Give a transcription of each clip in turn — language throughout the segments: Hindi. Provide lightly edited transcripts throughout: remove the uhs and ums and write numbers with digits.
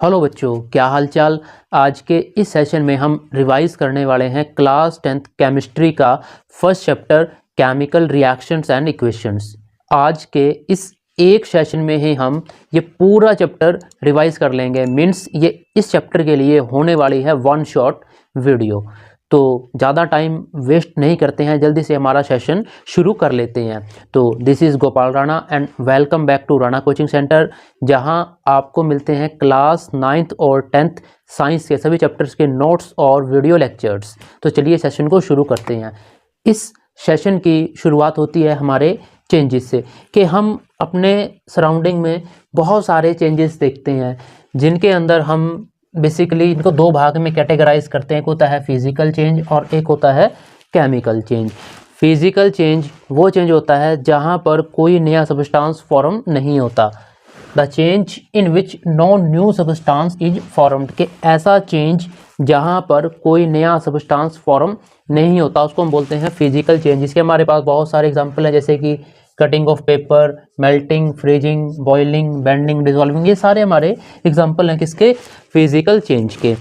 हेलो बच्चों, क्या हाल चाल। आज के इस सेशन में हम रिवाइज करने वाले हैं क्लास 10th केमिस्ट्री का first chapter chemical reactions and equations. आज के इस एक सेशन में ही हम ये पूरा चैप्टर रिवाइज कर लेंगे। मीन्स ये इस चैप्टर के लिए होने वाली है वन शॉट वीडियो। तो ज़्यादा टाइम वेस्ट नहीं करते हैं, जल्दी से हमारा सेशन शुरू कर लेते हैं। तो this is Gopal Rana and welcome back to Rana coaching centre, जहां आपको मिलते हैं क्लास 9th और 10th साइंस के सभी चैप्टर्स के नोट्स और वीडियो लेक्चर्स। तो चलिए सेशन को शुरू करते हैं। इस सेशन की शुरुआत होती है हमारे चेंजेस से, कि हम अपने सराउंडिंग में बहुत सारे चेंजेस देखते हैं, जिनके अंदर हम बेसिकली इनको दो भाग में कैटेगराइज करते हैं। एक होता है फिजिकल चेंज और एक होता है केमिकल चेंज। फिजिकल चेंज वो चेंज होता है जहां पर कोई नया सब्सटेंस फॉर्म नहीं होता। The change in which no new substance is formed, के ऐसा चेंज जहां पर कोई नया सब्सटेंस फॉर्म नहीं होता उसको हम बोलते हैं फिजिकल चेंज। इसके हमारे पास बहुत सारे एग्जांपल हैं, जैसे कि cutting of paper, melting, freezing, boiling, bending, dissolving. ये सारे हमारे एग्जांपल हैं किसके? फिजिकल चेंज के।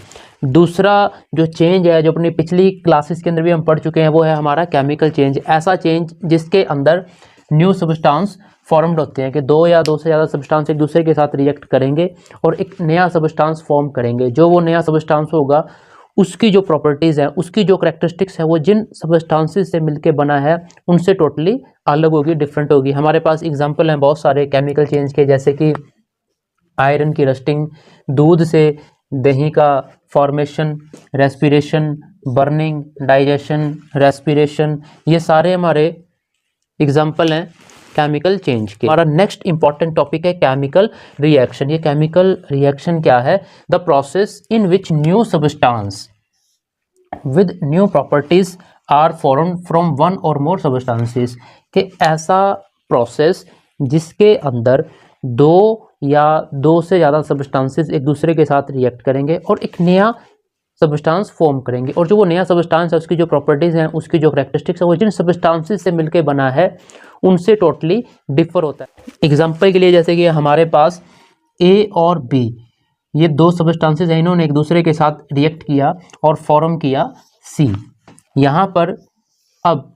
दूसरा जो चेंज है, जो अपनी पिछली क्लासेस के अंदर भी हम पढ़ चुके हैं, वो है हमारा केमिकल चेंज। ऐसा चेंज जिसके अंदर न्यू सब्सटेंस फॉर्म्ड होते हैं, कि दो या दो से ज़्यादा सब्सटेंस एक दूसरे के साथ रिएक्ट करेंगे और एक नया सब्सटेंस फॉर्म करेंगे। जो वो नया सब्सटेंस होगा उसकी जो प्रॉपर्टीज़ हैं, उसकी जो करैक्टरिस्टिक्स है, वो जिन सब्सटेंसेस से मिलके बना है उनसे टोटली अलग होगी, डिफरेंट होगी। हमारे पास एग्जांपल हैं बहुत सारे केमिकल चेंज के, जैसे कि आयरन की रस्टिंग, दूध से दही का formation, respiration, burning, digestion, respiration, ये सारे हमारे एग्जांपल हैं केमिकल चेंज के। हमारा नेक्स्ट इंपॉर्टेंट टॉपिक है केमिकल रिएक्शन। ये केमिकल रिएक्शन क्या है? The process in which new substance with new properties are formed from one or more substances, के ऐसा प्रोसेस जिसके अंदर दो या दो से ज़्यादा सब्सटेंसेस एक दूसरे के साथ रिएक्ट करेंगे और एक नया सब्सटेंस फॉर्म करेंगे। और जो वो नया सब्सटेंस है, उसकी जो प्रॉपर्टीज़ हैं, उसकी जो करैक्टरिस्टिक्स है, वो जिन सब्सटेंसेस से मिलके बना है उनसे टोटली डिफर होता है। एग्जांपल के लिए, जैसे कि हमारे पास ए और बी, ये दो सब्सटेंसेस हैं, इन्होंने एक दूसरे के साथ रिएक्ट किया और फॉर्म किया सी। यहाँ पर अब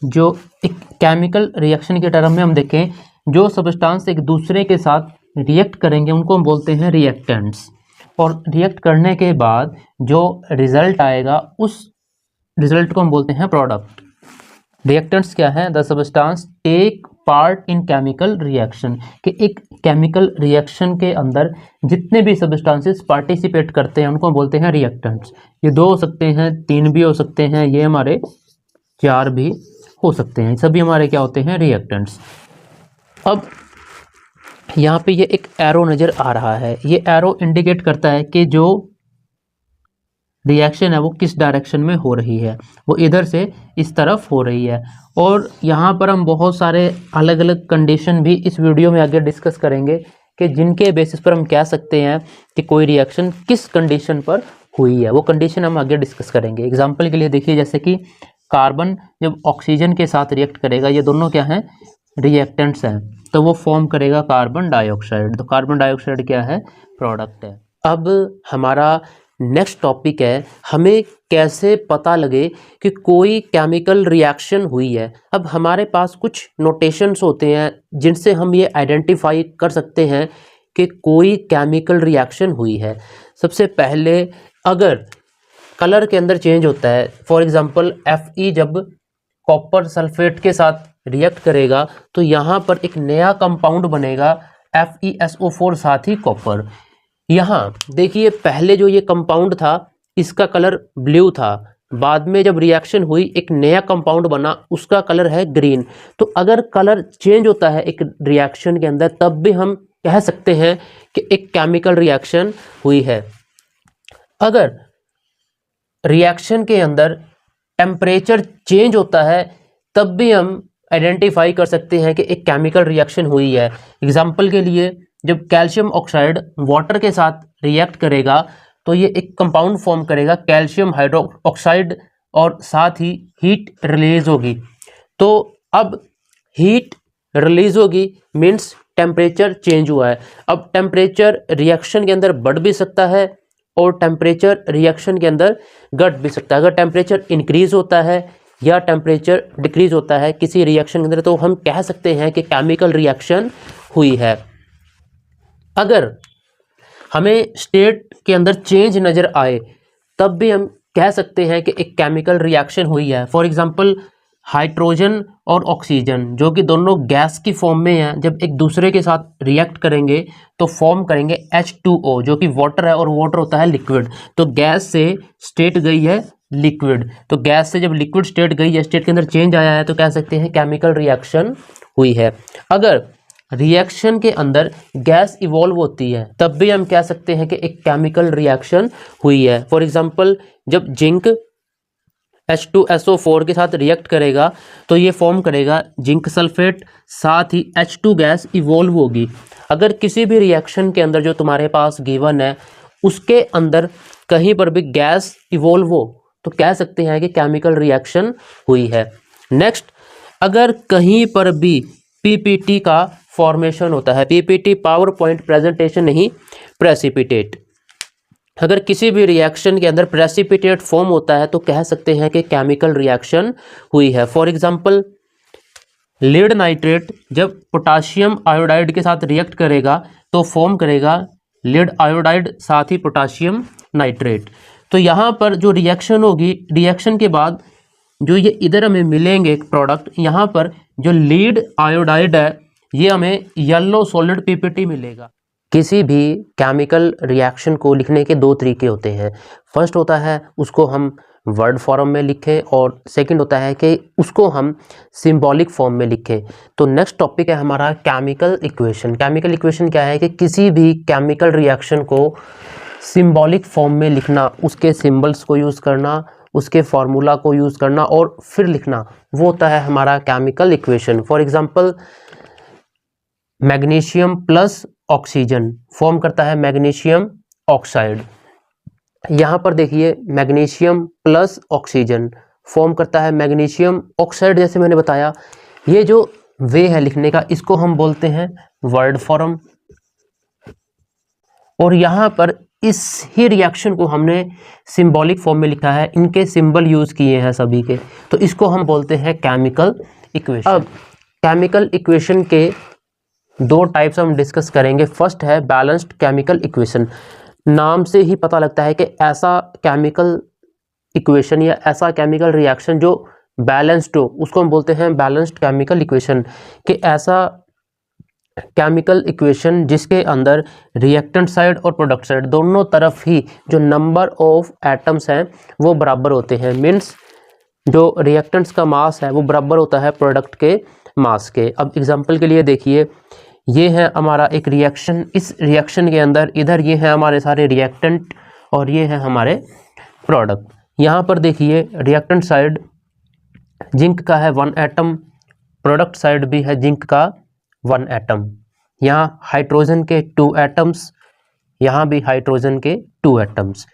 जो एक केमिकल रिएक्शन के टर्म में हम देखें, जो सब्सटेंस एक दूसरे के साथ रिएक्ट करेंगे उनको हम बोलते हैं रिएक्टेंट्स। और रिएक्ट करने के बाद जो रिजल्ट आएगा उस रिजल्ट को हम बोलते हैं प्रोडक्ट। रिएक्टेंट्स क्या है? The substance take part in chemical reaction, कि एक केमिकल रिएक्शन के अंदर जितने भी सब्सटेंसेस पार्टिसिपेट करते हैं उनको बोलते हैं रिएक्टेंट्स। ये दो हो सकते हैं, तीन भी हो सकते हैं, ये हमारे चार भी हो सकते हैं, सभी हमारे क्या होते हैं? रिएक्टेंट्स। अब यहाँ पे ये एक एरो नज़र आ रहा है। ये एरो इंडिकेट करता है कि जो रिएक्शन है वो किस डायरेक्शन में हो रही है, वो इधर से इस तरफ हो रही है। और यहाँ पर हम बहुत सारे अलग अलग कंडीशन भी इस वीडियो में आगे डिस्कस करेंगे, कि जिनके बेसिस पर हम कह सकते हैं कि कोई रिएक्शन किस कंडीशन पर हुई है। वो कंडीशन हम आगे डिस्कस करेंगे। एग्जाम्पल के लिए देखिए, जैसे कि कार्बन जब ऑक्सीजन के साथ रिएक्ट करेगा, ये दोनों क्या हैं? रिएक्टेंट्स हैं, तो वो फॉर्म करेगा कार्बन डाइऑक्साइड। तो कार्बन डाइऑक्साइड क्या है? प्रोडक्ट है। अब हमारा नेक्स्ट टॉपिक है, हमें कैसे पता लगे कि कोई केमिकल रिएक्शन हुई है। अब हमारे पास कुछ नोटेशंस होते हैं जिनसे हम ये आइडेंटिफाई कर सकते हैं कि कोई केमिकल रिएक्शन हुई है। सबसे पहले, अगर कलर के अंदर चेंज होता है, फॉर एग्जांपल Fe जब कॉपर सल्फेट के साथ रिएक्ट करेगा तो यहाँ पर एक नया कंपाउंड बनेगा FeSO4 साथ ही कॉपर। यहाँ देखिए, पहले जो ये कंपाउंड था इसका कलर ब्लू था, बाद में जब रिएक्शन हुई एक नया कंपाउंड बना, उसका कलर है ग्रीन। तो अगर कलर चेंज होता है एक रिएक्शन के अंदर, तब भी हम कह सकते हैं कि एक केमिकल रिएक्शन हुई है। अगर रिएक्शन के अंदर टेम्परेचर चेंज होता है, तब भी हम आइडेंटिफाई कर सकते हैं कि एक केमिकल रिएक्शन हुई है। एग्जाम्पल के लिए, जब कैल्शियम ऑक्साइड वाटर के साथ रिएक्ट करेगा तो ये एक कंपाउंड फॉर्म करेगा कैल्शियम हाइड्रोक्साइड, और साथ ही हीट रिलीज होगी। तो अब हीट रिलीज होगी मीन्स टेम्परेचर चेंज हुआ है। अब टेम्परेचर रिएक्शन के अंदर बढ़ भी सकता है और टेम्परेचर रिएक्शन के अंदर घट भी सकता है। अगर टेम्परेचर इंक्रीज होता है या टेम्परेचर डिक्रीज होता है किसी रिएक्शन के अंदर, तो हम कह सकते हैं कि केमिकल रिएक्शन हुई है। अगर हमें स्टेट के अंदर चेंज नज़र आए तब भी हम कह सकते हैं कि एक केमिकल रिएक्शन हुई है। फॉर एग्जांपल हाइड्रोजन और ऑक्सीजन जो कि दोनों गैस की फॉर्म में हैं, जब एक दूसरे के साथ रिएक्ट करेंगे तो फॉर्म करेंगे H2O जो कि वाटर है, और वाटर होता है लिक्विड। तो गैस से स्टेट गई है लिक्विड, तो गैस से जब लिक्विड स्टेट गई है, स्टेट के अंदर चेंज आया है, तो कह सकते हैं केमिकल रिएक्शन हुई है। अगर रिएक्शन के अंदर गैस इवॉल्व होती है तब भी हम कह सकते हैं कि एक केमिकल रिएक्शन हुई है। फॉर एग्जांपल जब जिंक H2SO4 के साथ रिएक्ट करेगा तो ये फॉर्म करेगा जिंक सल्फेट, साथ ही H2 गैस इवॉल्व होगी। अगर किसी भी रिएक्शन के अंदर जो तुम्हारे पास गिवन है उसके अंदर कहीं पर भी गैस इवॉल्व हो तो कह सकते हैं कि केमिकल रिएक्शन हुई है। नेक्स्ट, अगर कहीं पर भी पीपीटी का फॉर्मेशन होता है, पीपीटी पावर पॉइंट प्रेजेंटेशन नहीं, प्रेसिपिटेट, अगर किसी भी रिएक्शन के अंदर प्रेसिपिटेट फॉर्म होता है तो कह सकते हैं कि केमिकल रिएक्शन हुई है। फॉर एग्जांपल लीड नाइट्रेट जब पोटाशियम आयोडाइड के साथ रिएक्ट करेगा तो फॉर्म करेगा लीड आयोडाइड साथ ही पोटाशियम नाइट्रेट। तो यहाँ पर जो रिएक्शन होगी, रिएक्शन के बाद जो ये इधर हमें मिलेंगे प्रोडक्ट, यहाँ पर जो लीड आयोडाइड है ये हमें येलो सॉलिड पीपीटी मिलेगा। किसी भी केमिकल रिएक्शन को लिखने के दो तरीके होते हैं। फर्स्ट होता है उसको हम वर्ड फॉर्म में लिखें और सेकंड होता है कि उसको हम सिंबॉलिक फॉर्म में लिखें। तो नेक्स्ट टॉपिक है हमारा केमिकल इक्वेशन। केमिकल इक्वेशन क्या है कि किसी भी केमिकल रिएक्शन को सिंबॉलिक फॉर्म में लिखना, उसके सिंबल्स को यूज़ करना, उसके फार्मूला को यूज़ करना और फिर लिखना, वो होता है हमारा chemical equation. For example magnesium plus oxygen form करता है मैग्नीशियम ऑक्साइड। यहाँ पर देखिए मैग्नीशियम प्लस ऑक्सीजन फॉर्म करता है मैग्नीशियम ऑक्साइड। जैसे मैंने बताया ये जो वे है लिखने का इसको हम बोलते हैं वर्ड फॉर्म, और यहाँ पर इस ही रिएक्शन को हमने सिंबॉलिक फॉर्म में लिखा है, इनके सिंबल यूज़ किए हैं सभी के, तो इसको हम बोलते हैं केमिकल इक्वेशन। अब केमिकल इक्वेशन के दो टाइप्स हम डिस्कस करेंगे। फर्स्ट है बैलेंस्ड केमिकल इक्वेशन। नाम से ही पता लगता है कि ऐसा केमिकल इक्वेशन या ऐसा केमिकल रिएक्शन जो बैलेंस्ड हो उसको हम बोलते हैं बैलेंस्ड केमिकल इक्वेशन। कि ऐसा केमिकल इक्वेशन जिसके अंदर रिएक्टेंट साइड और प्रोडक्ट साइड दोनों तरफ ही जो नंबर ऑफ एटम्स हैं वो बराबर होते हैं। मीन्स जो रिएक्टेंट्स का मास है वो बराबर होता है प्रोडक्ट के मास के। अब एग्जांपल के लिए देखिए ये है हमारा एक रिएक्शन, इस रिएक्शन के अंदर इधर ये है हमारे सारे रिएक्टेंट और ये है हमारे प्रोडक्ट। यहाँ पर देखिए रिएक्टेंट साइड जिंक का है 1 एटम, प्रोडक्ट साइड भी है जिंक का 1 एटम। यहाँ हाइड्रोजन के 2 एटम्स, यहाँ भी हाइड्रोजन के 2 एटम्स,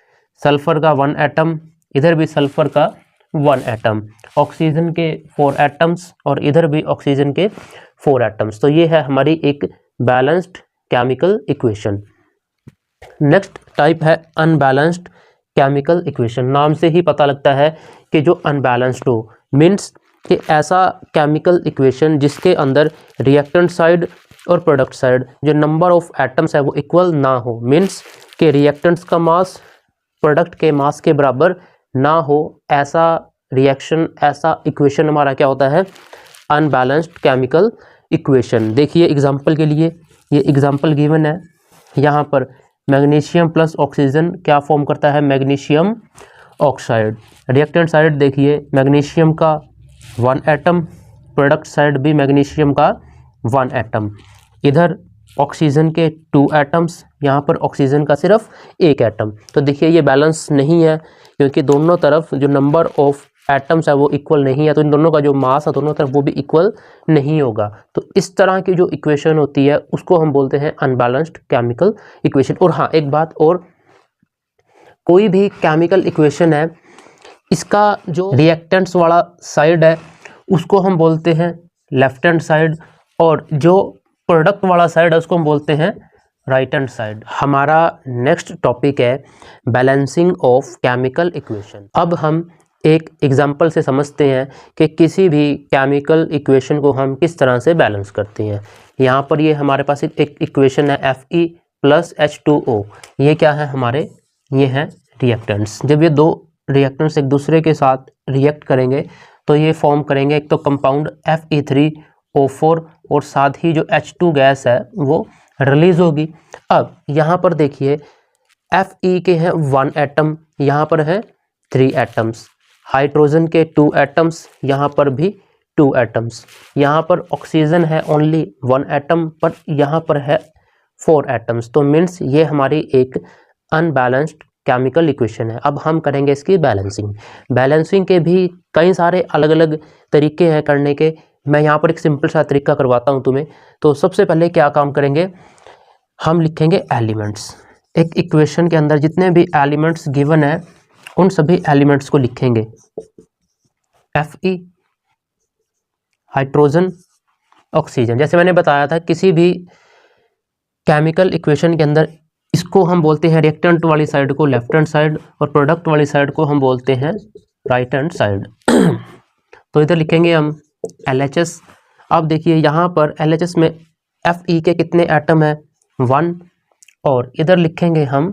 सल्फर का 1 एटम, इधर भी सल्फर का 1 एटम, ऑक्सीजन के 4 एटम्स और इधर भी ऑक्सीजन के 4 एटम्स। तो ये है हमारी एक balanced chemical equation. Next type है अनबैलेंस्ड केमिकल इक्वेशन। नाम से ही पता लगता है कि जो अनबैलेंस्ड हो, मीन्स कि ऐसा केमिकल इक्वेशन जिसके अंदर रिएक्टेंट साइड और प्रोडक्ट साइड जो नंबर ऑफ एटम्स है वो इक्वल ना हो। मीन्स कि रिएक्टेंट्स का मास प्रोडक्ट के मास के बराबर ना हो, ऐसा रिएक्शन, ऐसा इक्वेशन हमारा क्या होता है, अनबैलेंस्ड केमिकल इक्वेशन। देखिए एग्जांपल के लिए ये एग्जांपल गिवन है, यहाँ पर मैग्नीशियम प्लस ऑक्सीजन क्या फॉर्म करता है, मैग्नीशियम ऑक्साइड। रिएक्टेंट साइड देखिए मैग्नीशियम का 1 एटम, प्रोडक्ट साइड भी मैग्नीशियम का 1 एटम, इधर ऑक्सीजन के 2 एटम्स, यहाँ पर ऑक्सीजन का सिर्फ 1 एटम। तो देखिए ये बैलेंस नहीं है क्योंकि दोनों तरफ जो नंबर ऑफ एटम्स है वो इक्वल नहीं है, तो इन दोनों का जो मास है दोनों तरफ वो भी इक्वल नहीं होगा। तो इस तरह की जो इक्वेशन होती है उसको हम बोलते हैं अनबैलेंस्ड केमिकल इक्वेशन। और हाँ एक बात और, कोई भी केमिकल इक्वेशन है इसका जो रिएक्टेंट्स वाला साइड है उसको हम बोलते हैं लेफ्ट हैंड साइड, और जो प्रोडक्ट वाला साइड है उसको हम बोलते हैं राइट हैंड साइड। हमारा नेक्स्ट टॉपिक है बैलेंसिंग ऑफ केमिकल इक्वेशन। अब हम एक एग्जांपल से समझते हैं कि किसी भी केमिकल इक्वेशन को हम किस तरह से बैलेंस करते हैं। यहाँ पर ये हमारे पास एक इक्वेशन है Fe + H2O। ये क्या है हमारे, ये हैं रिएक्टेंट्स। जब ये दो रिएक्टेंट्स एक दूसरे के साथ रिएक्ट करेंगे तो ये फॉर्म करेंगे एक तो कंपाउंड Fe3O4 और साथ ही जो H2 गैस है वो रिलीज होगी। अब यहाँ पर देखिए Fe के हैं 1 एटम, यहाँ पर है 3 एटम्स, हाइड्रोजन के 2 एटम्स, यहाँ पर भी 2 एटम्स, यहाँ पर ऑक्सीजन है ओनली 1 एटम पर यहाँ पर है 4 एटम्स। तो मीन्स ये हमारी एक अनबैलेंस्ड केमिकल इक्वेशन है। अब हम करेंगे इसकी बैलेंसिंग। बैलेंसिंग के भी कई सारे अलग अलग तरीके हैं करने के। मैं यहाँ पर एक सिंपल सा तरीका करवाता हूँ तुम्हें। तो सबसे पहले क्या काम करेंगे, हम लिखेंगे एलिमेंट्स। एक इक्वेशन के अंदर जितने भी एलिमेंट्स गिवन है उन सभी एलिमेंट्स को लिखेंगे। Fe, hydrogen, oxygen. जैसे मैंने बताया था किसी भी केमिकल इक्वेशन के अंदर इसको हम बोलते हैं रिएक्टेंट वाली साइड को लेफ्ट हैंड साइड और प्रोडक्ट वाली साइड को हम बोलते हैं राइट हैंड साइड। तो इधर लिखेंगे हम LHS। अब देखिए यहाँ पर LHS में Fe के कितने एटम है, 1, और इधर लिखेंगे हम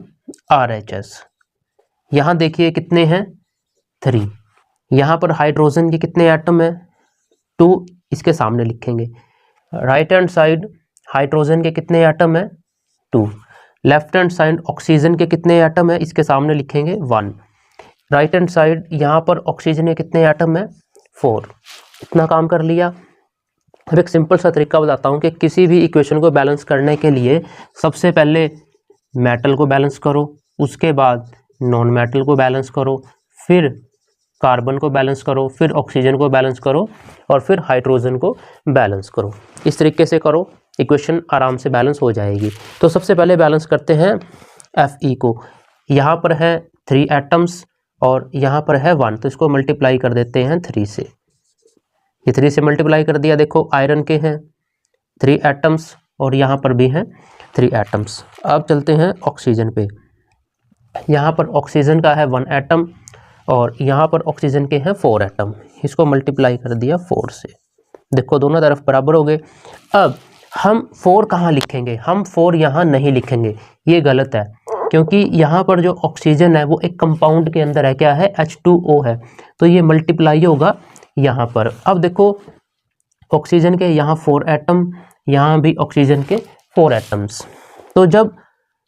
RHS। यहाँ देखिए कितने हैं, 3। यहाँ पर हाइड्रोजन के कितने एटम है, 2, इसके सामने लिखेंगे। राइट हैंड साइड हाइड्रोजन के कितने एटम है, 2। लेफ्ट हैंड साइड ऑक्सीजन के कितने एटम है, इसके सामने लिखेंगे 1। राइट हैंड साइड यहाँ पर ऑक्सीजन के कितने एटम है, 4। इतना काम कर लिया। अब एक सिंपल सा तरीका बताता हूँ कि किसी भी इक्वेशन को बैलेंस करने के लिए सबसे पहले मेटल को बैलेंस करो, उसके बाद नॉन मेटल को बैलेंस करो, फिर कार्बन को बैलेंस करो, फिर ऑक्सीजन को बैलेंस करो और फिर हाइड्रोजन को बैलेंस करो। इस तरीके से करो, इक्वेशन आराम से बैलेंस हो जाएगी। तो सबसे पहले बैलेंस करते हैं Fe को। यहाँ पर है 3 एटम्स और यहाँ पर है 1, तो इसको मल्टीप्लाई कर देते हैं 3 से। ये 3 से मल्टीप्लाई कर दिया। देखो आयरन के हैं 3 एटम्स और यहाँ पर भी हैं 3 एटम्स। अब चलते हैं ऑक्सीजन पे। यहाँ पर ऑक्सीजन का है 1 एटम और यहाँ पर ऑक्सीजन के हैं 4 एटम। इसको मल्टीप्लाई कर दिया 4 से। देखो दोनों तरफ बराबर हो गए। अब हम 4 कहाँ लिखेंगे, हम 4 यहाँ नहीं लिखेंगे, ये गलत है, क्योंकि यहाँ पर जो ऑक्सीजन है वो एक कंपाउंड के अंदर है, क्या है, H2O है, तो ये मल्टीप्लाई होगा यहाँ पर। अब देखो ऑक्सीजन के यहाँ 4 एटम, यहाँ भी ऑक्सीजन के 4 एटम्स। तो जब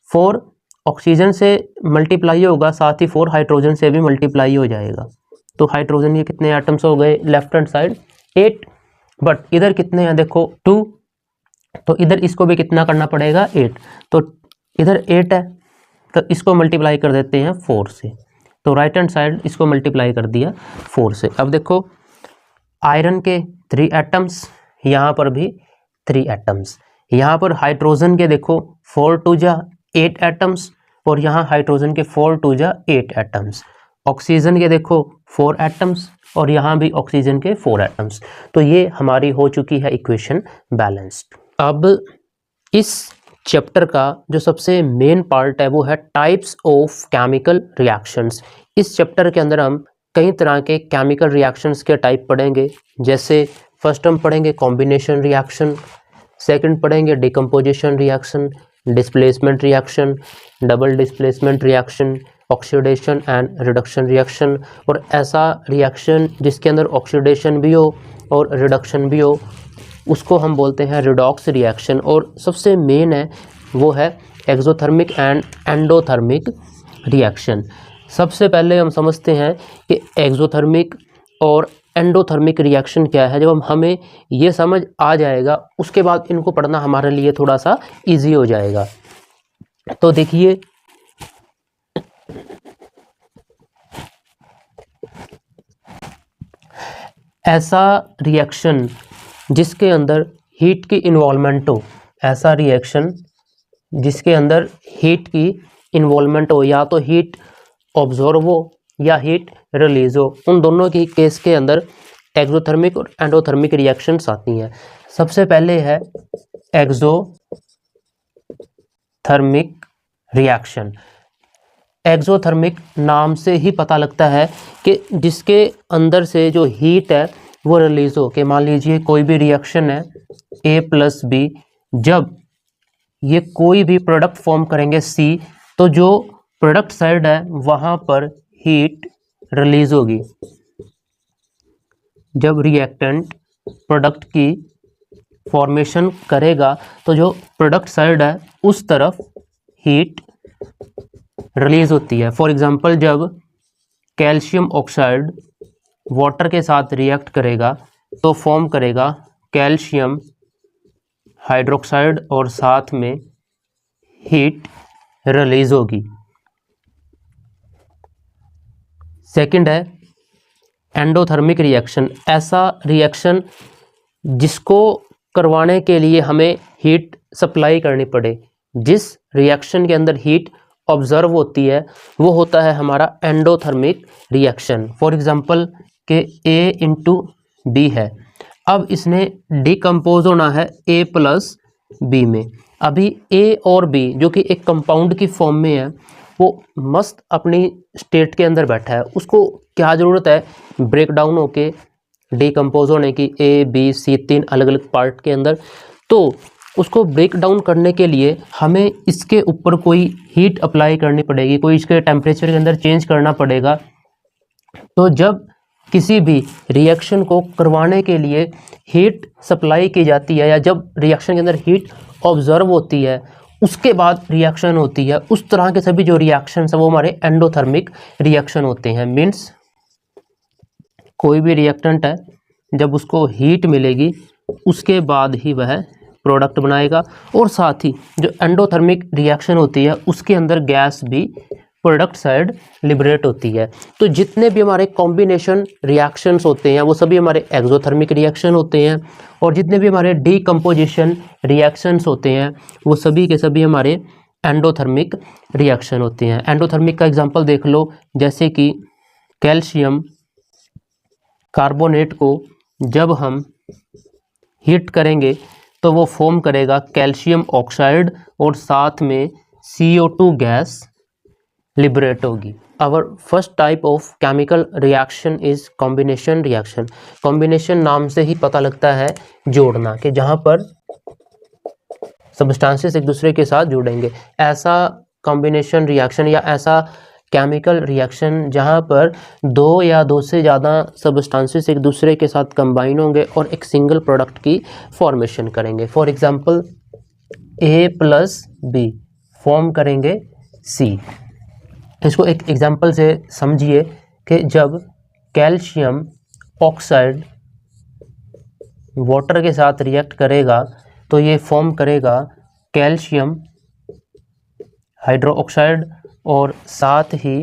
4 ऑक्सीजन से मल्टीप्लाई होगा साथ ही 4 हाइड्रोजन से भी मल्टीप्लाई हो जाएगा। तो हाइड्रोजन के कितने एटम्स हो गए लेफ्ट हैंड साइड, 8। बट इधर कितने हैं, देखो 2, तो इधर इसको भी कितना करना पड़ेगा, 8। तो इधर 8 है तो इसको मल्टीप्लाई कर देते हैं 4 से। तो राइट हैंड साइड इसको मल्टीप्लाई कर दिया 4 से। अब देखो आयरन के 3 एटम्स, यहाँ पर भी 3 एटम्स। यहाँ पर हाइड्रोजन के देखो 4 2 जा 8 एटम्स और यहाँ हाइड्रोजन के 4 2 जा 8 एटम्स। ऑक्सीजन के देखो 4 एटम्स और यहाँ भी ऑक्सीजन के 4 एटम्स। तो ये हमारी हो चुकी है इक्वेशन बैलेंस्ड। अब इस चैप्टर का जो सबसे मेन पार्ट है वो है टाइप्स ऑफ केमिकल रिएक्शंस। इस चैप्टर के अंदर हम कई तरह के केमिकल रिएक्शंस के टाइप पढ़ेंगे। जैसे फर्स्ट हम पढ़ेंगे कॉम्बिनेशन रिएक्शन, सेकंड पढ़ेंगे decomposition reaction, displacement reaction, double displacement reaction, oxidation and reduction reaction. और ऐसा रिएक्शन जिसके अंदर ऑक्सीडेशन भी हो और रिडक्शन भी हो उसको हम बोलते हैं रिडॉक्स रिएक्शन। और सबसे मेन है वो है एक्सोथर्मिक एंड एंडोथर्मिक रिएक्शन। सबसे पहले हम समझते हैं कि एक्सोथर्मिक और एंडोथर्मिक रिएक्शन क्या है। जब हमें ये समझ आ जाएगा उसके बाद इनको पढ़ना हमारे लिए थोड़ा सा इजी हो जाएगा। तो देखिए ऐसा रिएक्शन जिसके अंदर हीट की इन्वॉल्वमेंट हो, ऐसा रिएक्शन जिसके अंदर हीट की इन्वॉल्वमेंट हो, या तो हीट ऑब्जॉर्व हो या हीट रिलीज हो, उन दोनों की केस के अंदर एक्सोथर्मिक और एंडोथर्मिक रिएक्शंस आती हैं। सबसे पहले है एक्सोथर्मिक रिएक्शन। एक्सोथर्मिक नाम से ही पता लगता है कि जिसके अंदर से जो हीट है वो रिलीज हो के, मान लीजिए कोई भी रिएक्शन है A+B, जब ये कोई भी प्रोडक्ट फॉर्म करेंगे C, तो जो प्रोडक्ट साइड है वहाँ पर हीट रिलीज होगी। जब रिएक्टेंट प्रोडक्ट की फॉर्मेशन करेगा तो जो प्रोडक्ट साइड है उस तरफ हीट रिलीज होती है। फॉर एग्जांपल, जब कैल्शियम ऑक्साइड वाटर के साथ रिएक्ट करेगा तो फॉर्म करेगा कैल्शियम हाइड्रोक्साइड और साथ में हीट रिलीज होगी। सेकंड है एंडोथर्मिक रिएक्शन। ऐसा रिएक्शन जिसको करवाने के लिए हमें हीट सप्लाई करनी पड़े, जिस रिएक्शन के अंदर हीट ऑब्जर्व होती है वो होता है हमारा एंडोथर्मिक रिएक्शन। फॉर एग्जांपल कि A×B है, अब इसने डिकम्पोज होना है A+B में। अभी A और B जो कि एक कंपाउंड की फॉर्म में है वो मस्त अपनी स्टेट के अंदर बैठा है, उसको क्या ज़रूरत है ब्रेक डाउन होके डिकम्पोज होने की A, B, C 3 अलग अलग पार्ट के अंदर। तो उसको ब्रेक डाउन करने के लिए हमें इसके ऊपर कोई हीट अप्लाई करनी पड़ेगी, कोई इसके टेम्परेचर के अंदर चेंज करना पड़ेगा। तो जब किसी भी रिएक्शन को करवाने के लिए हीट सप्लाई की जाती है या जब रिएक्शन के अंदर हीट ऑब्जर्व होती है उसके बाद रिएक्शन होती है, उस तरह के सभी जो रिएक्शन है वो हमारे एंडोथर्मिक रिएक्शन होते हैं। मीन्स कोई भी रिएक्टेंट है जब उसको हीट मिलेगी उसके बाद ही वह प्रोडक्ट बनाएगा, और साथ ही जो एंडोथर्मिक रिएक्शन होती है उसके अंदर गैस भी प्रोडक्ट साइड लिबरेट होती है। तो जितने भी हमारे कॉम्बिनेशन रिएक्शंस होते हैं वो सभी हमारे एक्सोथर्मिक रिएक्शन होते हैं, और जितने भी हमारे डीकम्पोजिशन रिएक्शंस होते हैं वो सभी के सभी हमारे एंडोथर्मिक रिएक्शन होते हैं। एंडोथर्मिक का एग्जांपल देख लो, जैसे कि कैल्शियम कार्बोनेट को जब हम हीट करेंगे तो वो फॉर्म करेगा कैल्शियम ऑक्साइड और साथ में CO2 गैस लिबरेट होगी। Our first type of chemical reaction is combination reaction. Combination नाम से ही पता लगता है जोड़ना, कि जहाँ पर सब्सटेंसेस एक दूसरे के साथ जुड़ेंगे। ऐसा कॉम्बिनेशन रिएक्शन या ऐसा केमिकल रिएक्शन जहाँ पर दो या दो से ज़्यादा सब्सटेंसेस एक दूसरे के साथ कंबाइन होंगे और एक सिंगल प्रोडक्ट की फॉर्मेशन करेंगे। फॉर एग्जांपल A+B फॉर्म करेंगे C। इसको एक एग्जांपल से समझिए कि जब कैल्शियम ऑक्साइड वाटर के साथ रिएक्ट करेगा तो ये फॉर्म करेगा कैल्शियम हाइड्रोक्साइड और साथ ही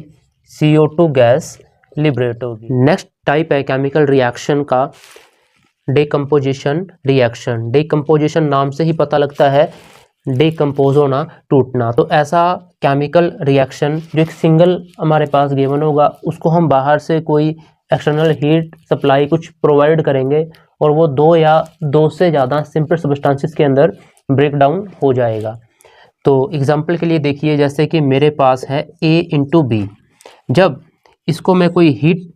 CO2 गैस लिबरेट होगी। नेक्स्ट टाइप है केमिकल रिएक्शन का डिकम्पोजिशन रिएक्शन। डिकम्पोजिशन नाम से ही पता लगता है डिकम्पोज होना, टूटना। तो ऐसा केमिकल रिएक्शन जो एक सिंगल हमारे पास गिवन होगा उसको हम बाहर से कोई एक्सटर्नल हीट सप्लाई कुछ प्रोवाइड करेंगे और वो दो या दो से ज़्यादा सिंपल सब्सटेंसेस के अंदर ब्रेक डाउन हो जाएगा। तो एग्जांपल के लिए देखिए, जैसे कि मेरे पास है A×B, जब इसको मैं कोई हीट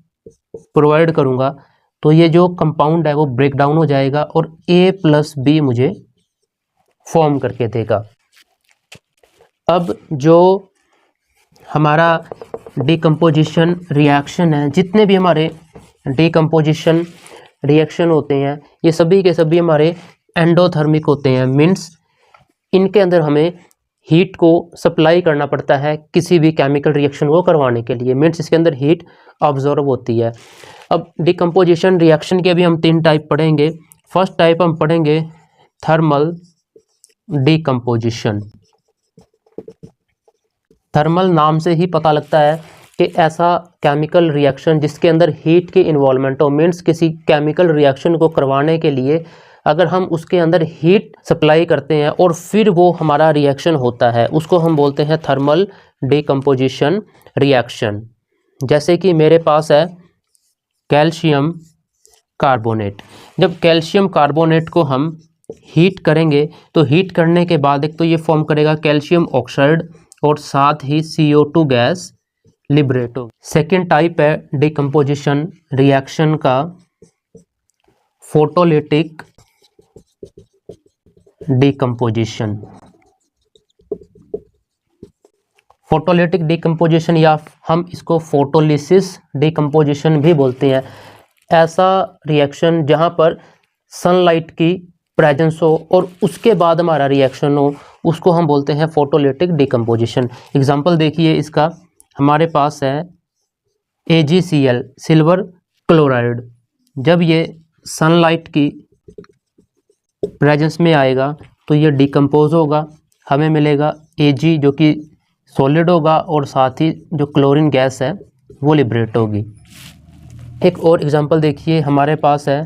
प्रोवाइड करूँगा तो ये जो कंपाउंड है वो ब्रेक डाउन हो जाएगा और A+B मुझे फॉर्म करके देगा। अब जो हमारा डिकम्पोजिशन रिएक्शन है, जितने भी हमारे डिकम्पोजिशन रिएक्शन होते हैं ये सभी के सभी हमारे एंडोथर्मिक होते हैं। मीन्स इनके अंदर हमें हीट को सप्लाई करना पड़ता है किसी भी केमिकल रिएक्शन को करवाने के लिए। मीन्स इसके अंदर हीट ऑब्जॉर्व होती है। अब डिकम्पोजिशन रिएक्शन के अभी हम 3 टाइप पढ़ेंगे। फर्स्ट टाइप हम पढ़ेंगे थर्मल डिकम्पोजिशन। थर्मल नाम से ही पता लगता है कि ऐसा केमिकल रिएक्शन जिसके अंदर हीट की इन्वॉल्वमेंट हो। मीन्स किसी केमिकल रिएक्शन को करवाने के लिए अगर हम उसके अंदर हीट सप्लाई करते हैं और फिर वो हमारा रिएक्शन होता है उसको हम बोलते हैं थर्मल डिकम्पोजिशन रिएक्शन। जैसे कि मेरे पास है कैल्शियम कार्बोनेट। जब कैल्शियम कार्बोनेट को हम हीट करेंगे तो हीट करने के बाद एक तो ये फॉर्म करेगा कैल्शियम ऑक्साइड और साथ ही CO2 गैस लिबरेट होगी। सेकेंड टाइप है डिकम्पोजिशन रिएक्शन का फोटोलिटिक डिकम्पोजिशन। फोटोलिटिक डिकम्पोजिशन या हम इसको फोटोलिसिस डिकम्पोजिशन भी बोलते हैं। ऐसा रिएक्शन जहाँ पर सनलाइट की प्रेजेंस हो और उसके बाद हमारा रिएक्शन हो, उसको हम बोलते हैं फोटोलिटिक डिकम्पोजिशन। एग्जांपल देखिए इसका, हमारे पास है AgCl सिल्वर क्लोराइड। जब ये सनलाइट की प्रेजेंस में आएगा तो ये डिकम्पोज होगा, हमें मिलेगा Ag जो कि सॉलिड होगा और साथ ही जो क्लोरीन गैस है वो लिबरेट होगी। एक और एग्जांपल देखिए, हमारे पास है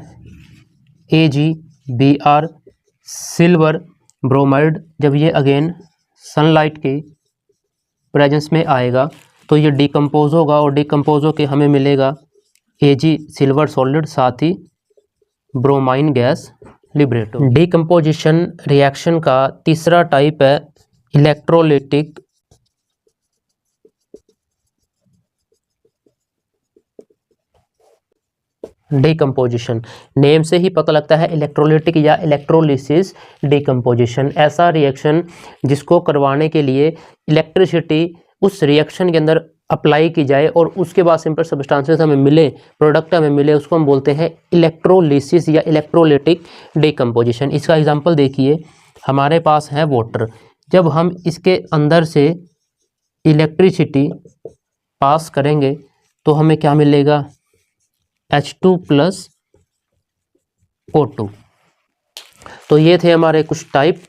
AgBr सिल्वर ब्रोमाइड। जब ये अगेन सनलाइट की प्रेजेंस में आएगा तो ये डिकम्पोज होगा और डिकम्पोज होकर हमें मिलेगा Ag सिल्वर सॉलिड साथ ही ब्रोमाइन गैस लिबरेट होगी। डिकम्पोजिशन रिएक्शन का तीसरा टाइप है इलेक्ट्रोलिटिक डिकम्पोजिशन। नेम से ही पता लगता है इलेक्ट्रोलिटिक या इलेक्ट्रोलिसिस डिकम्पोजिशन। ऐसा रिएक्शन जिसको करवाने के लिए इलेक्ट्रिसिटी उस रिएक्शन के अंदर अप्लाई की जाए और उसके बाद सिंपल सब्सटेंसेस हमें मिले, प्रोडक्ट हमें मिले, उसको हम बोलते हैं इलेक्ट्रोलिसिस या इलेक्ट्रोलिटिक डिकम्पोजिशन। इसका एग्जांपल देखिए, हमारे पास है वाटर। जब हम इसके अंदर से इलेक्ट्रिसिटी पास करेंगे तो हमें क्या मिलेगा, H2 + O2। तो ये थे हमारे कुछ टाइप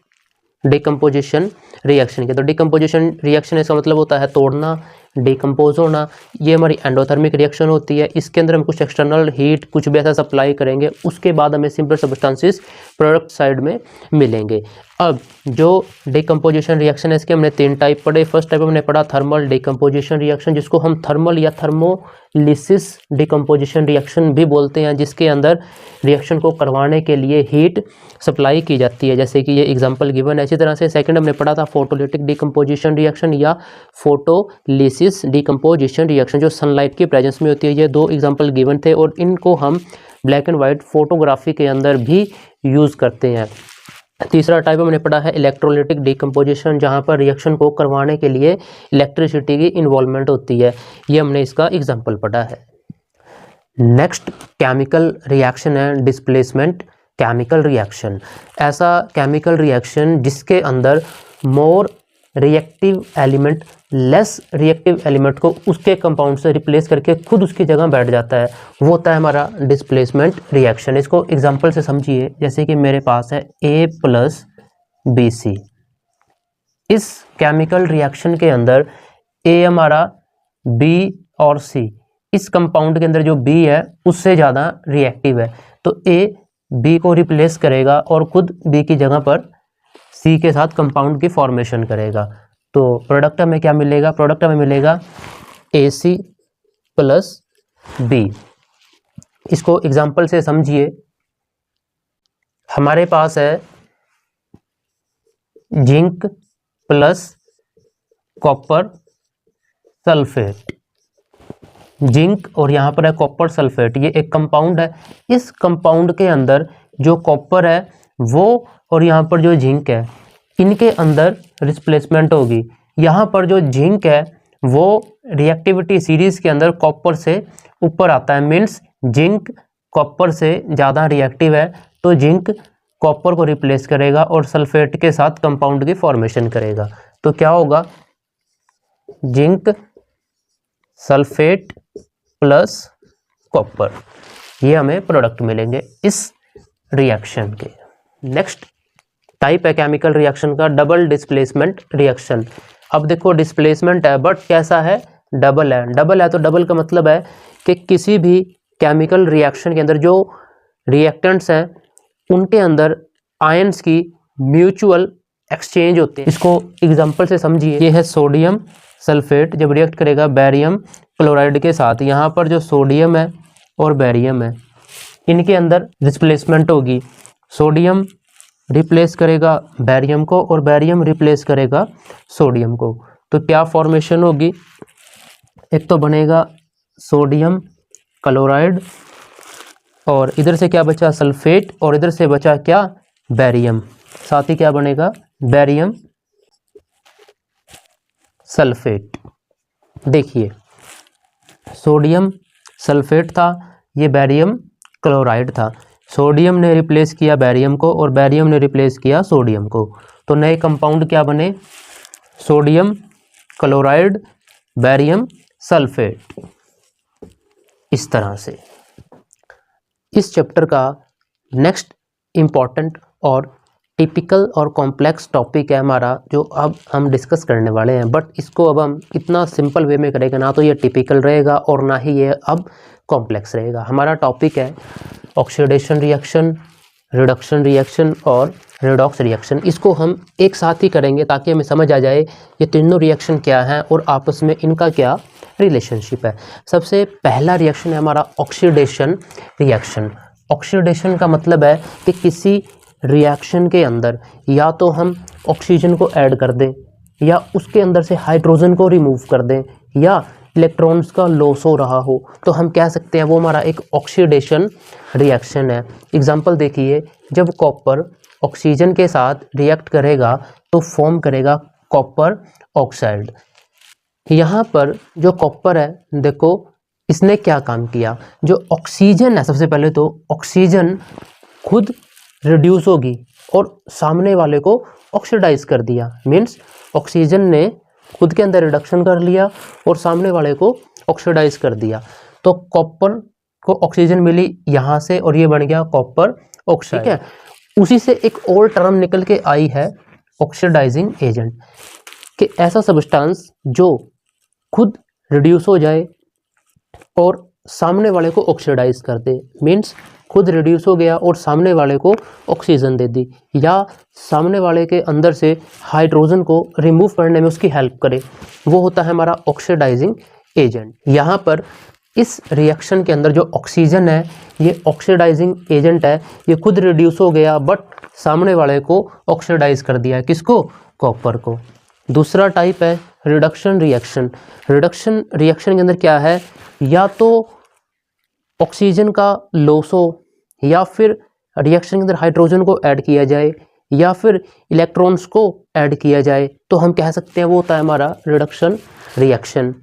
डिकम्पोजिशन रिएक्शन के। तो डिकम्पोजिशन रिएक्शन इसका मतलब होता है तोड़ना, डिकम्पोज होना। ये हमारी एंडोथर्मिक रिएक्शन होती है। इसके अंदर हम कुछ एक्सटर्नल हीट कुछ भी ऐसा सप्लाई करेंगे, उसके बाद हमें सिंपल सब्सटेंसेस प्रोडक्ट साइड में मिलेंगे। अब जो डिकम्पोजिशन रिएक्शन है इसके हमने 3 टाइप पढ़े। फर्स्ट टाइप हमने पढ़ा थर्मल डिकम्पोजिशन रिएक्शन, जिसको हम थर्मल या थर्मोलिसिस डिकम्पोजिशन रिएक्शन भी बोलते हैं, जिसके अंदर रिएक्शन को करवाने के लिए हीट सप्लाई की जाती है, जैसे कि ये एग्जांपल गिवन है। इसी तरह से सेकंड हमने पढ़ा था फोटोलिटिक डिकम्पोजिशन रिएक्शन या फोटोलिसिस डिकम्पोजिशन रिएक्शन, जो सनलाइट की प्रेजेंस में होती है। ये 2 एग्जांपल गिवन थे और इनको हम ब्लैक एंड वाइट फोटोग्राफी के अंदर भी यूज़ करते हैं। तीसरा टाइप हमने पढ़ा है इलेक्ट्रोलिटिक डिकम्पोजिशन, जहाँ पर रिएक्शन को करवाने के लिए इलेक्ट्रिसिटी की इन्वॉल्वमेंट होती है। ये हमने इसका एग्जांपल पढ़ा है। नेक्स्ट केमिकल रिएक्शन है डिस्प्लेसमेंट केमिकल रिएक्शन। ऐसा केमिकल रिएक्शन जिसके अंदर more reactive element less reactive element को उसके कंपाउंड से रिप्लेस करके खुद उसकी जगह बैठ जाता है, वो होता है हमारा डिस्प्लेसमेंट रिएक्शन। इसको एग्जांपल से समझिए, जैसे कि मेरे पास है A + BC। इस केमिकल रिएक्शन के अंदर A हमारा B और C, इस कंपाउंड के अंदर जो B है उससे ज़्यादा रिएक्टिव है, तो A B को रिप्लेस करेगा और खुद B की जगह पर C के साथ कंपाउंड की फॉर्मेशन करेगा। तो प्रोडक्ट हमें क्या मिलेगा, प्रोडक्ट हमें मिलेगा AC + B। इसको एग्जांपल से समझिए, हमारे पास है जिंक + कॉपर सल्फेट। जिंक और यहाँ पर है कॉपर सल्फेट, ये एक कंपाउंड है। इस कंपाउंड के अंदर जो कॉपर है वो और यहाँ पर जो जिंक है, इनके अंदर रिप्लेसमेंट होगी। यहाँ पर जो जिंक है वो रिएक्टिविटी सीरीज के अंदर कॉपर से ऊपर आता है, मीन्स जिंक कॉपर से ज़्यादा रिएक्टिव है, तो जिंक कॉपर को रिप्लेस करेगा और सल्फेट के साथ कंपाउंड की फॉर्मेशन करेगा। तो क्या होगा, जिंक सल्फेट + कॉपर, ये हमें प्रोडक्ट मिलेंगे इस रिएक्शन के। नेक्स्ट टाइप है केमिकल रिएक्शन का डबल डिस्प्लेसमेंट रिएक्शन। अब देखो डिस्प्लेसमेंट है बट कैसा है, डबल है। डबल है तो डबल का मतलब है कि किसी भी केमिकल रिएक्शन के अंदर जो रिएक्टेंट्स हैं उनके अंदर आयंस की म्यूचुअल एक्सचेंज होते हैं। इसको एग्जांपल से समझिए, ये है सोडियम सल्फेट जब रिएक्ट करेगा बैरियम क्लोराइड के साथ। यहाँ पर जो सोडियम है और बैरियम है, इनके अंदर रिप्लेसमेंट होगी, सोडियम रिप्लेस करेगा बैरियम को और बैरियम रिप्लेस करेगा सोडियम को। तो क्या फॉर्मेशन होगी, एक तो बनेगा सोडियम क्लोराइड और इधर से क्या बचा सल्फेट और इधर से बचा क्या बैरियम, साथ ही क्या बनेगा बैरियम सल्फेट। देखिए सोडियम सल्फेट था, ये बैरियम क्लोराइड था, सोडियम ने रिप्लेस किया बैरियम को और बैरियम ने रिप्लेस किया सोडियम को। तो नए कंपाउंड क्या बने, सोडियम क्लोराइड बैरियम सल्फेट। इस तरह से इस चैप्टर का नेक्स्ट इम्पॉर्टेंट और टिपिकल और कॉम्प्लेक्स टॉपिक है हमारा, जो अब हम डिस्कस करने वाले हैं। बट इसको अब हम इतना सिंपल वे में करेंगे, ना तो ये टिपिकल रहेगा और ना ही ये अब कॉम्प्लेक्स रहेगा। हमारा टॉपिक है ऑक्सीडेशन रिएक्शन, रिडक्शन रिएक्शन और रेडॉक्स रिएक्शन। इसको हम एक साथ ही करेंगे ताकि हमें समझ आ जाए ये तीनों रिएक्शन क्या हैं और आपस में इनका क्या रिलेशनशिप है। सबसे पहला रिएक्शन है हमारा ऑक्सीडेशन रिएक्शन। ऑक्सीडेशन का मतलब है कि किसी रिएक्शन के अंदर या तो हम ऑक्सीजन को ऐड कर दें या उसके अंदर से हाइड्रोजन को रिमूव कर दें या इलेक्ट्रॉन्स का लॉस हो रहा हो, तो हम कह सकते हैं वो हमारा एक ऑक्सीडेशन रिएक्शन है। एग्जांपल देखिए, जब कॉपर ऑक्सीजन के साथ रिएक्ट करेगा तो फॉर्म करेगा कॉपर ऑक्साइड। यहाँ पर जो कॉपर है, देखो इसने क्या काम किया, जो ऑक्सीजन है, सबसे पहले तो ऑक्सीजन खुद रिड्यूस होगी और सामने वाले को ऑक्सीडाइज कर दिया। मीन्स ऑक्सीजन ने खुद के अंदर रिडक्शन कर लिया और सामने वाले को ऑक्सीडाइज कर दिया। तो कॉपर को ऑक्सीजन मिली यहाँ से और ये बन गया कॉपर ऑक्साइड। ठीक है, उसी से एक और टर्म निकल के आई है ऑक्सीडाइजिंग एजेंट, कि ऐसा सब्सटेंस जो खुद रिड्यूस हो जाए और सामने वाले को ऑक्सीडाइज कर दे। मीन्स खुद रिड्यूस हो गया और सामने वाले को ऑक्सीजन दे दी, या सामने वाले के अंदर से हाइड्रोजन को रिमूव करने में उसकी हेल्प करे, वो होता है हमारा ऑक्सीडाइजिंग एजेंट। यहाँ पर इस रिएक्शन के अंदर जो ऑक्सीजन है ये ऑक्सीडाइजिंग एजेंट है, ये खुद रिड्यूस हो गया बट सामने वाले को ऑक्सीडाइज कर दिया, किसको, कॉपर को। दूसरा टाइप है रिडक्शन रिएक्शन। रिडक्शन रिएक्शन के अंदर क्या है, या तो ऑक्सीजन का लॉस हो या फिर रिएक्शन के अंदर हाइड्रोजन को ऐड किया जाए या फिर इलेक्ट्रॉन्स को ऐड किया जाए, तो हम कह सकते हैं वो होता है हमारा रिडक्शन रिएक्शन।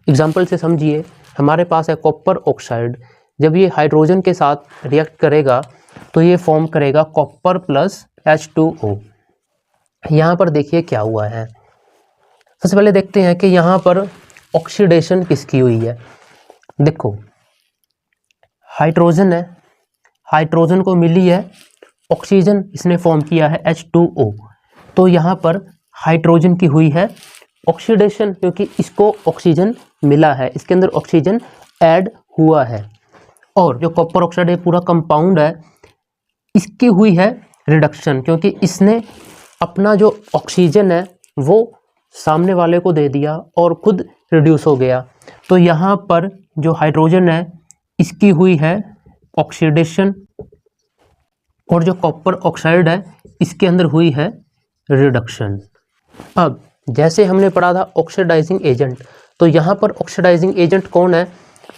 एग्जाम्पल से समझिए, हमारे पास है कॉपर ऑक्साइड, जब ये हाइड्रोजन के साथ रिएक्ट करेगा तो ये फॉर्म करेगा कॉपर प्लस H2O। यहाँ पर देखिए क्या हुआ है, सबसे पहले देखते हैं कि यहाँ पर ऑक्सीडेशन किसकी हुई है। देखो हाइड्रोजन है, हाइड्रोजन को मिली है ऑक्सीजन, इसने फॉर्म किया है H2O, तो यहाँ पर हाइड्रोजन की हुई है ऑक्सीडेशन, क्योंकि इसको ऑक्सीजन मिला है, इसके अंदर ऑक्सीजन ऐड हुआ है। और जो कॉपर ऑक्साइड है पूरा कंपाउंड है, इसकी हुई है रिडक्शन, क्योंकि इसने अपना जो ऑक्सीजन है वो सामने वाले को दे दिया और खुद रिड्यूस हो गया। तो यहाँ पर जो हाइड्रोजन है इसकी हुई है ऑक्सीडेशन और जो कॉपर ऑक्साइड है इसके अंदर हुई है रिडक्शन। अब जैसे हमने पढ़ा था ऑक्सीडाइजिंग एजेंट, तो यहाँ पर ऑक्सीडाइजिंग एजेंट कौन है,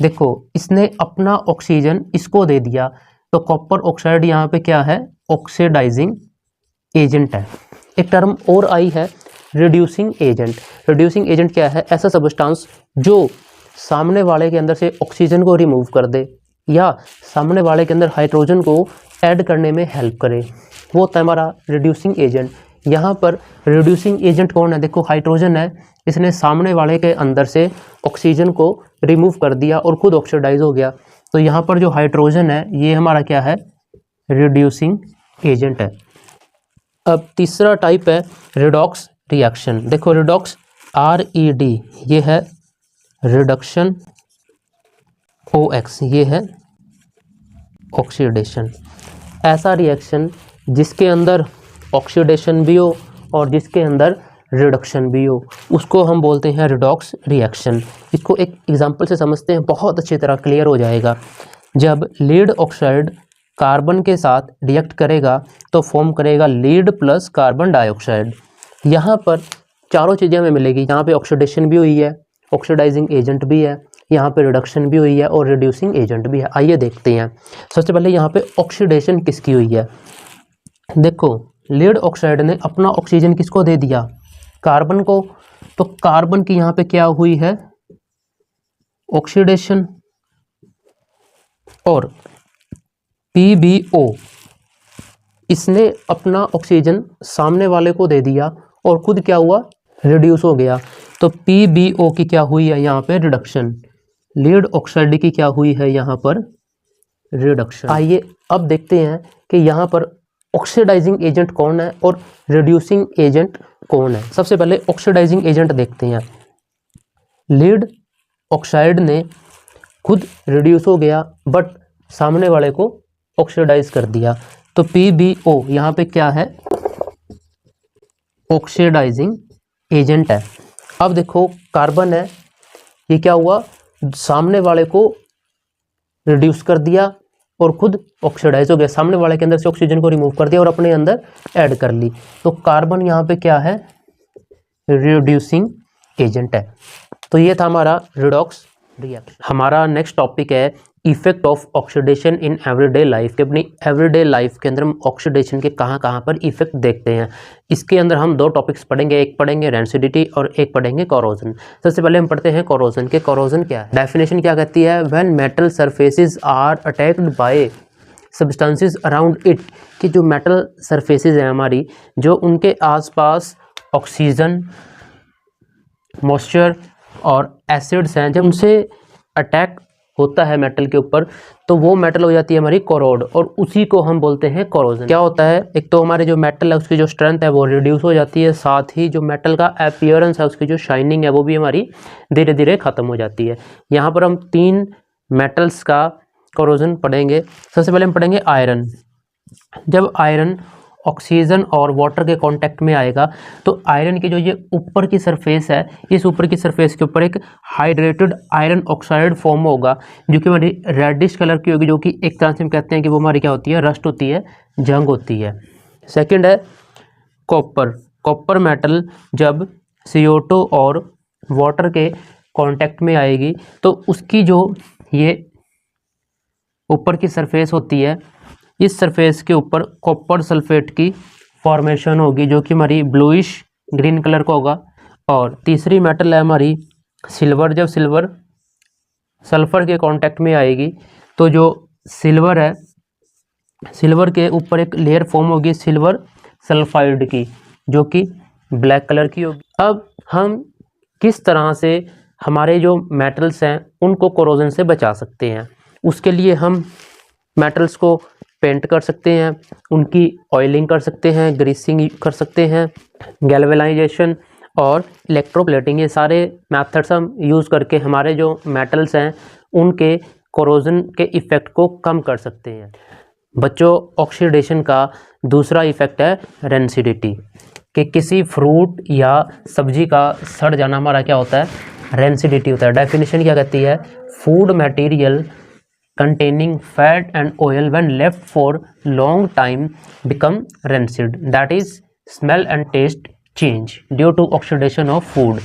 देखो इसने अपना ऑक्सीजन इसको दे दिया, तो कॉपर ऑक्साइड यहाँ पे क्या है, ऑक्सीडाइजिंग एजेंट है। एक टर्म और आई है रिड्यूसिंग एजेंट। रिड्यूसिंग एजेंट क्या है, ऐसा सब्सटेंस जो सामने वाले के अंदर से ऑक्सीजन को रिमूव कर दे या सामने वाले के अंदर हाइड्रोजन को ऐड करने में हेल्प करे, वो होता है हमारा रिड्यूसिंग एजेंट। यहाँ पर रिड्यूसिंग एजेंट कौन है, देखो हाइड्रोजन है, इसने सामने वाले के अंदर से ऑक्सीजन को रिमूव कर दिया और खुद ऑक्सीडाइज हो गया, तो यहाँ पर जो हाइड्रोजन है ये हमारा क्या है, रिड्यूसिंग एजेंट है। अब तीसरा टाइप है रिडॉक्स रिएक्शन। देखो रिडॉक्स RED ये है रिडक्शन, OX ये है ऑक्सीडेशन। ऐसा रिएक्शन जिसके अंदर ऑक्सीडेशन भी हो और जिसके अंदर रिडक्शन भी हो, उसको हम बोलते हैं रिडॉक्स रिएक्शन। इसको एक एग्जांपल से समझते हैं, बहुत अच्छी तरह क्लियर हो जाएगा। जब लीड ऑक्साइड कार्बन के साथ रिएक्ट करेगा तो फॉर्म करेगा लीड प्लस कार्बन डाइऑक्साइड। यहाँ पर चारों चीज़ें हमें मिलेगी। यहाँ पे ऑक्सीडेशन भी हुई है, ऑक्सीडाइजिंग एजेंट भी है, यहाँ पे रिडक्शन भी हुई है और रिड्यूसिंग एजेंट भी है। आइए देखते हैं। सबसे पहले यहाँ पे ऑक्सीडेशन किसकी हुई है। देखो, लीड ऑक्साइड ने अपना ऑक्सीजन किसको दे दिया, कार्बन को। तो कार्बन की यहाँ पे क्या हुई है, ऑक्सीडेशन। और PbO, इसने अपना ऑक्सीजन सामने वाले को दे दिया और खुद क्या हुआ, रिड्यूस हो गया। तो PbO की क्या हुई है यहाँ पे, रिडक्शन। लीड ऑक्साइड की क्या हुई है यहाँ पर, रिडक्शन। आइए अब देखते हैं कि यहाँ पर ऑक्सीडाइजिंग एजेंट कौन है और रिड्यूसिंग एजेंट कौन है। सबसे पहले ऑक्सीडाइजिंग एजेंट देखते हैं। लीड ऑक्साइड ने खुद रिड्यूस हो गया बट सामने वाले को ऑक्सीडाइज कर दिया। तो PbO यहाँ पे क्या है, ऑक्सीडाइजिंग एजेंट है। अब देखो, कार्बन है, ये क्या हुआ, सामने वाले को रिड्यूस कर दिया और खुद ऑक्सीडाइज हो गया। सामने वाले के अंदर से ऑक्सीजन को रिमूव कर दिया और अपने अंदर ऐड कर ली। तो कार्बन यहाँ पे क्या है, रिड्यूसिंग एजेंट है। तो ये था हमारा रिडॉक्स रिएक्शन। हमारा नेक्स्ट टॉपिक है effect of oxidation in everyday life. के अपनी एवरीडे लाइफ के अंदर हम ऑक्सीडेशन के कहाँ पर इफेक्ट देखते हैं। इसके अंदर हम दो टॉपिक्स पढ़ेंगे, एक पढ़ेंगे रेंसिडिटी और एक पढ़ेंगे कोरोजन। सबसे पहले हम पढ़ते हैं कोरोजन के। कोरोजन क्या है, डेफिनेशन क्या कहती है, when metal surfaces are attacked by substances around it, कि जो मेटल सरफेसेस हैं हमारी, जो उनके आसपास ऑक्सीजन, मॉइस्चर और एसिड्स हैं, जब उनसे अटैक होता है मेटल के ऊपर तो वो मेटल हो जाती है हमारी कोरोड, और उसी को हम बोलते हैं कोरोजन। क्या होता है, एक तो हमारे जो मेटल है उसकी जो स्ट्रेंथ है वो रिड्यूस हो जाती है, साथ ही जो मेटल का अपीयरेंस है, उसकी जो शाइनिंग है वो भी हमारी धीरे धीरे ख़त्म हो जाती है। यहाँ पर हम 3 मेटल्स का कोरोजन पढ़ेंगे। सबसे पहले हम पढ़ेंगे आयरन। जब आयरन ऑक्सीजन और वाटर के कांटेक्ट में आएगा तो आयरन की जो ये ऊपर की सरफेस है, इस ऊपर की सरफेस के ऊपर एक हाइड्रेटेड आयरन ऑक्साइड फॉर्म होगा जो कि हमारी रेडिश कलर की होगी, जो कि एक तरह से हम कहते हैं कि वो हमारी क्या होती है, रस्ट होती है, जंग होती है। सेकंड है कॉपर। कॉपर मेटल जब CO2 और वाटर के कांटेक्ट में आएगी तो उसकी जो ये ऊपर की सरफेस होती है, इस सरफेस के ऊपर कॉपर सल्फेट की फॉर्मेशन होगी जो कि हमारी ब्लूइश ग्रीन कलर का होगा। और तीसरी मेटल है हमारी सिल्वर। जब सिल्वर सल्फर के कांटेक्ट में आएगी तो जो सिल्वर है, सिल्वर के ऊपर एक लेयर फॉर्म होगी सिल्वर सल्फाइड की, जो कि ब्लैक कलर की होगी। अब हम किस तरह से हमारे जो मेटल्स हैं उनको कोरोजन से बचा सकते हैं, उसके लिए हम मेटल्स को पेंट कर सकते हैं, उनकी ऑयलिंग कर सकते हैं, ग्रीसिंग कर सकते हैं, गैल्वेनाइजेशन और इलेक्ट्रोप्लेटिंग, ये सारे मेथड्स हम यूज़ करके हमारे जो मेटल्स हैं उनके कोरोजन के इफ़ेक्ट को कम कर सकते हैं। बच्चों, ऑक्सीडेशन का दूसरा इफ़ेक्ट है रेंसिडिटी, कि किसी फ्रूट या सब्जी का सड़ जाना हमारा क्या होता है, रेंसिडिटी होता है। डेफिनेशन क्या कहती है, food material containing fat and oil when left for long time become rancid, that is smell and taste change due to oxidation of food।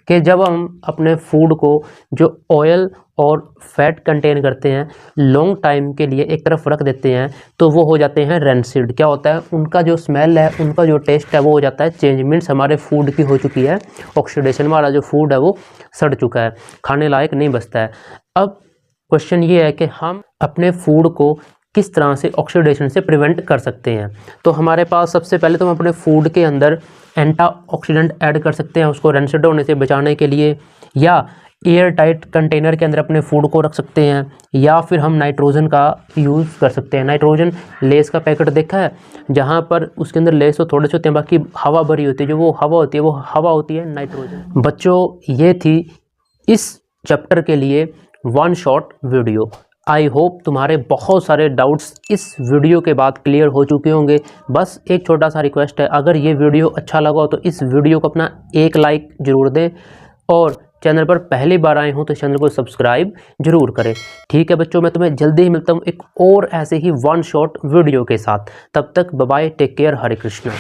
कि जब हम अपने फूड को जो ऑयल और फैट कंटेन करते हैं लॉन्ग टाइम के लिए एक तरफ रख देते हैं तो वो हो जाते हैं रेंसिड। क्या होता है, उनका जो स्मेल है, उनका जो टेस्ट है वो हो जाता है चेंज, मीन्स हमारे फूड की हो चुकी है ऑक्सीडेशन, हमारा जो फूड है वो सड़ चुका है, खाने लायक नहीं बचता है। अब क्वेश्चन ये है कि हम अपने फूड को किस तरह से ऑक्सीडेशन से प्रिवेंट कर सकते हैं। तो हमारे पास सबसे पहले तो हम अपने फूड के अंदर एंटीऑक्सीडेंट ऐड कर सकते हैं उसको रेंसिड होने से बचाने के लिए, या एयर टाइट कंटेनर के अंदर अपने फूड को रख सकते हैं, या फिर हम नाइट्रोजन का यूज़ कर सकते हैं। नाइट्रोजन लेस का पैकेट देखा है, जहाँ पर उसके अंदर लेस तो थोड़े से होते हैं, बाकी हवा भरी होती है, जो वो हवा होती है वो हवा होती है नाइट्रोजन। बच्चों, ये थी इस चैप्टर के लिए 1 शॉर्ट वीडियो। आई होप तुम्हारे बहुत सारे डाउट्स इस वीडियो के बाद क्लियर हो चुके होंगे। बस एक छोटा सा रिक्वेस्ट है, अगर ये वीडियो अच्छा लगा हो तो इस वीडियो को अपना एक लाइक ज़रूर दें और चैनल पर पहली बार आए हों तो चैनल को सब्सक्राइब जरूर करें। ठीक है बच्चों, मैं तुम्हें जल्दी ही मिलता हूँ एक और ऐसे ही वन शॉट वीडियो के साथ। तब तक बाय बाय, टेक केयर, हरे कृष्णा।